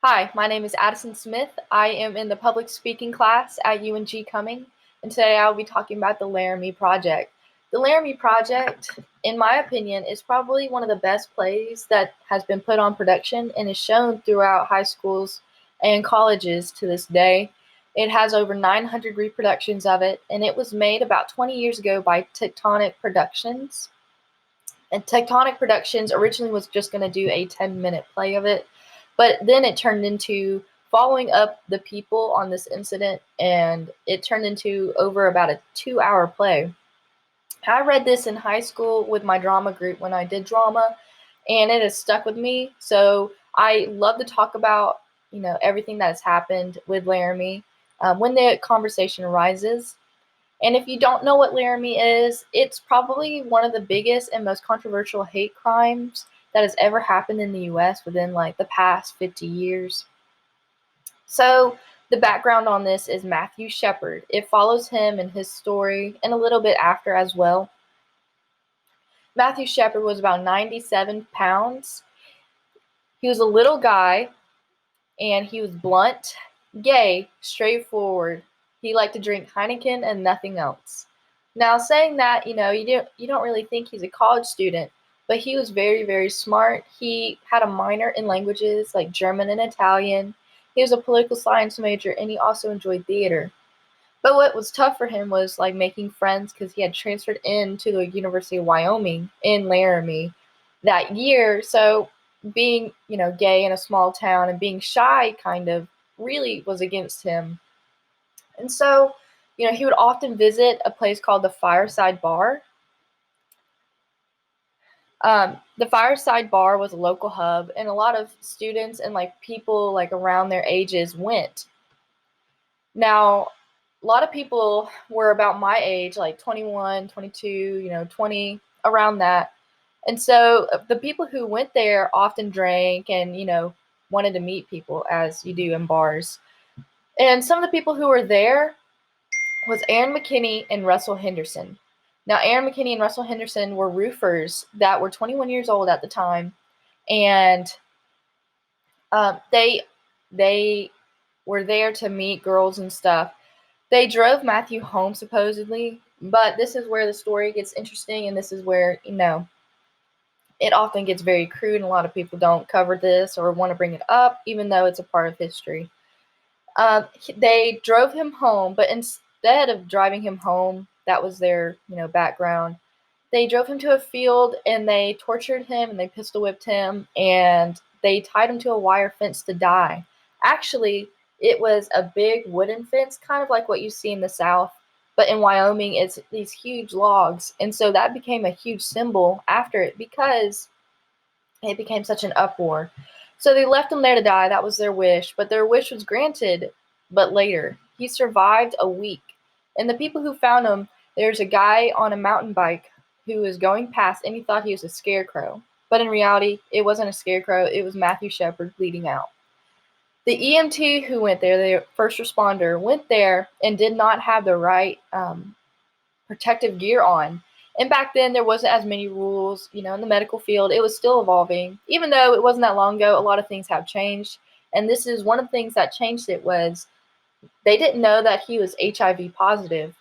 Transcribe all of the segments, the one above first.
Hi, my name is Addison Smith. I am in the public speaking class at UNG Cumming, and today I will be talking about the Laramie Project. The Laramie Project, in my opinion, is probably one of the best plays that has been put on production and is shown throughout high schools and colleges to this day. It has over 900 reproductions of it, and it was made about 20 years ago by Tectonic Productions. And Tectonic Productions originally was just going to do a 10-minute play of it, but then it turned into following up the people on this incident, and it turned into over about a 2-hour play. I read this in high school with my drama group when I did drama, and it has stuck with me. So I love to talk about everything that has happened with Laramie when the conversation arises. And if you don't know what Laramie is, it's probably one of the biggest and most controversial hate crimes that has ever happened in the US within like the past 50 years. So the background on this is Matthew Shepard. It follows him and his story and a little bit after as well. Matthew Shepard was about 97 pounds. He was a little guy and he was blunt, gay, straightforward. He liked to drink Heineken and nothing else. Now, saying that, you don't really think he's a college student, but he was very, very smart. He had a minor in languages like German and Italian. He was a political science major, and he also enjoyed theater. But what was tough for him was like making friends because he had transferred into the University of Wyoming in Laramie that year. So being, gay in a small town and being shy kind of really was against him. And so, he would often visit a place called the Fireside Bar. The Fireside Bar was a local hub, and a lot of students and like people like around their ages went. Now, a lot of people were about my age, like 21, 22, 20, around that. And so the people who went there often drank and, wanted to meet people as you do in bars. And some of the people who were there was Aaron McKinney and Russell Henderson. Now, Aaron McKinney and Russell Henderson were roofers that were 21 years old at the time, and they were there to meet girls and stuff. They drove Matthew home supposedly, but this is where the story gets interesting, and this is where it often gets very crude, and a lot of people don't cover this or want to bring it up, even though it's a part of history. They drove him home, but instead of driving him home, that was their background. They drove him to a field and they tortured him and they pistol whipped him and they tied him to a wire fence to die. Actually, it was a big wooden fence, kind of like what you see in the South, but in Wyoming, it's these huge logs. And so that became a huge symbol after it because it became such an uproar. So they left him there to die. That was their wish, but their wish was granted, but later. He survived a week. And the people who found him, there's a guy on a mountain bike who was going past and he thought he was a scarecrow. But in reality, it wasn't a scarecrow, it was Matthew Shepard bleeding out. The EMT who went there, the first responder, went there and did not have the right protective gear on. And back then, there wasn't as many rules, in the medical field. It was still evolving. Even though it wasn't that long ago, a lot of things have changed. And this is one of the things that changed it was they didn't know that he was HIV positive.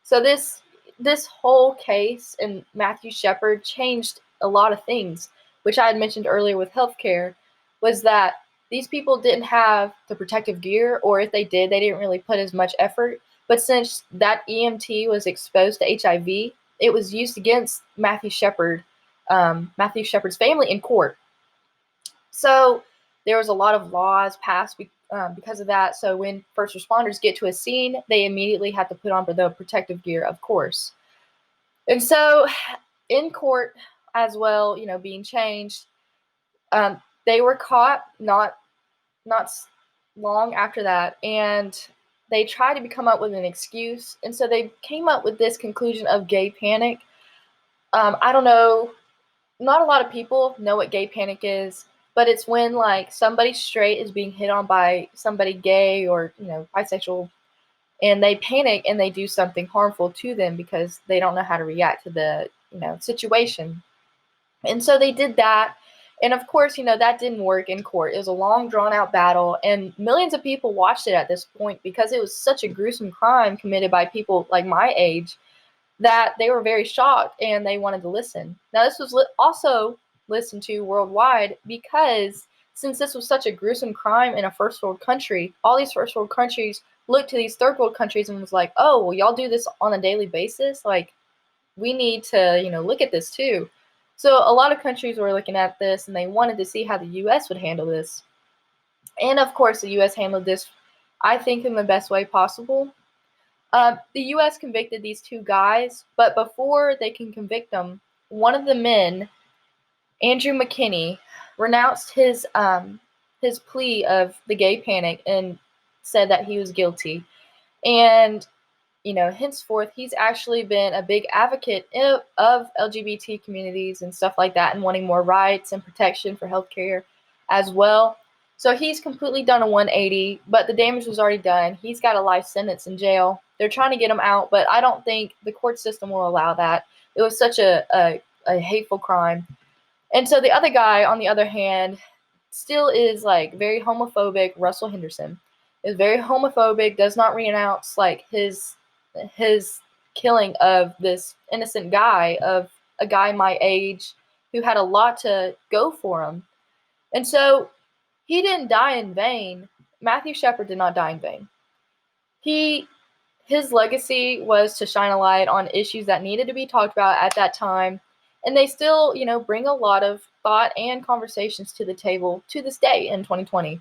So this whole case and Matthew Shepard changed a lot of things, which I had mentioned earlier with healthcare, was that these people didn't have the protective gear, or if they did, they didn't really put as much effort. But since that EMT was exposed to HIV, it was used against Matthew Shepard, Matthew Shepard's family in court. So there was a lot of laws passed because of that. So when first responders get to a scene, they immediately have to put on the protective gear, of course. And so in court as well, being changed, they were caught not long after that, and they tried to come up with an excuse, and so they came up with this conclusion of gay panic. I don't know, not a lot of people know what gay panic is, but it's when like somebody straight is being hit on by somebody gay or bisexual, and they panic and they do something harmful to them because they don't know how to react to the situation. And so they did that, And of course, that didn't work in court. It was a long, drawn out battle, and millions of people watched it at this point because it was such a gruesome crime committed by people like my age that they were very shocked and they wanted to listen. Now, this was also listened to worldwide because since this was such a gruesome crime in a first world country, all these first world countries looked to these third world countries and was like, oh, well, y'all do this on a daily basis? Like, we need to, look at this too. So a lot of countries were looking at this and they wanted to see how the U.S. would handle this. And of course, the U.S. handled this, I think, in the best way possible. The U.S. convicted these two guys, but before they can convict them, one of the men, Andrew McKinney, renounced his plea of the gay panic and said that he was guilty. And henceforth, he's actually been a big advocate of LGBT communities and stuff like that and wanting more rights and protection for healthcare as well. So he's completely done a 180, but the damage was already done. He's got a life sentence in jail. They're trying to get him out, but I don't think the court system will allow that. It was such a hateful crime. And so the other guy, on the other hand, still is like very homophobic. Russell Henderson is very homophobic, does not renounce like his killing of this innocent guy, of a guy my age who had a lot to go for him. And so he didn't die in vain. Matthew Shepard did not die in vain. His legacy was to shine a light on issues that needed to be talked about at that time. And they still, bring a lot of thought and conversations to the table to this day in 2020.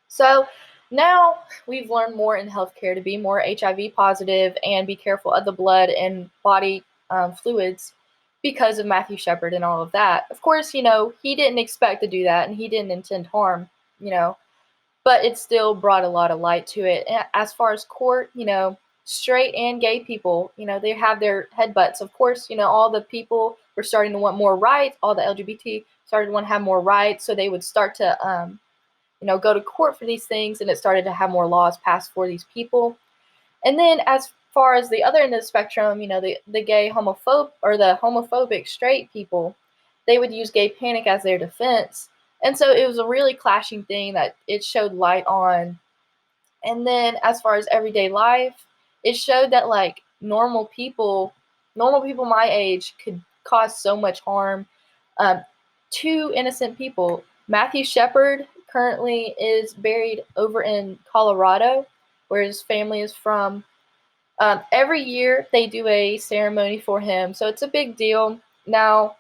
So now we've learned more in healthcare to be more HIV positive and be careful of the blood and body fluids because of Matthew Shepard and all of that. Of course, he didn't expect to do that and he didn't intend harm, but it still brought a lot of light to it. And as far as court, straight and gay people, they have their headbutts. Of course, all the people were starting to want more rights. All the LGBT started to want to have more rights, so they would start to go to court for these things, and it started to have more laws passed for these people. And then as far as the other end of the spectrum, the gay homophobe or the homophobic straight people, they would use gay panic as their defense. And so it was a really clashing thing that it showed light on. And then as far as everyday life, it showed that like normal people my age could cause so much harm to innocent people. Matthew Shepard currently is buried over in Colorado, where his family is from. Every year they do a ceremony for him, so it's a big deal. Now,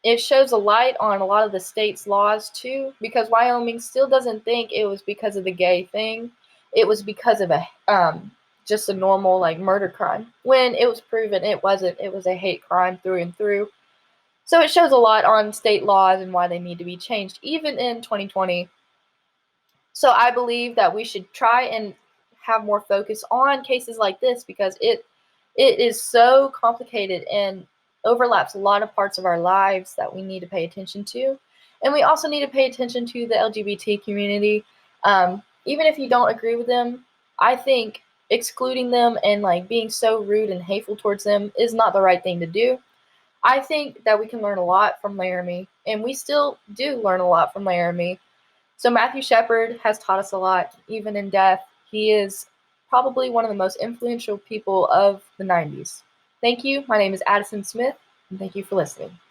it shows a light on a lot of the state's laws too, because Wyoming still doesn't think it was because of the gay thing. It was because of a just a normal like murder crime, when it was proven it wasn't. It was a hate crime through and through. So it shows a lot on state laws and why they need to be changed, even in 2020. So I believe that we should try and have more focus on cases like this because it is so complicated and overlaps a lot of parts of our lives that we need to pay attention to. And we also need to pay attention to the LGBT community. Even if you don't agree with them, I think excluding them and like being so rude and hateful towards them is not the right thing to do. I think that we can learn a lot from Laramie, and we still do learn a lot from Laramie. So Matthew Shepard has taught us a lot, even in death. He is probably one of the most influential people of the 90s. Thank you. My name is Addison Smith, and thank you for listening.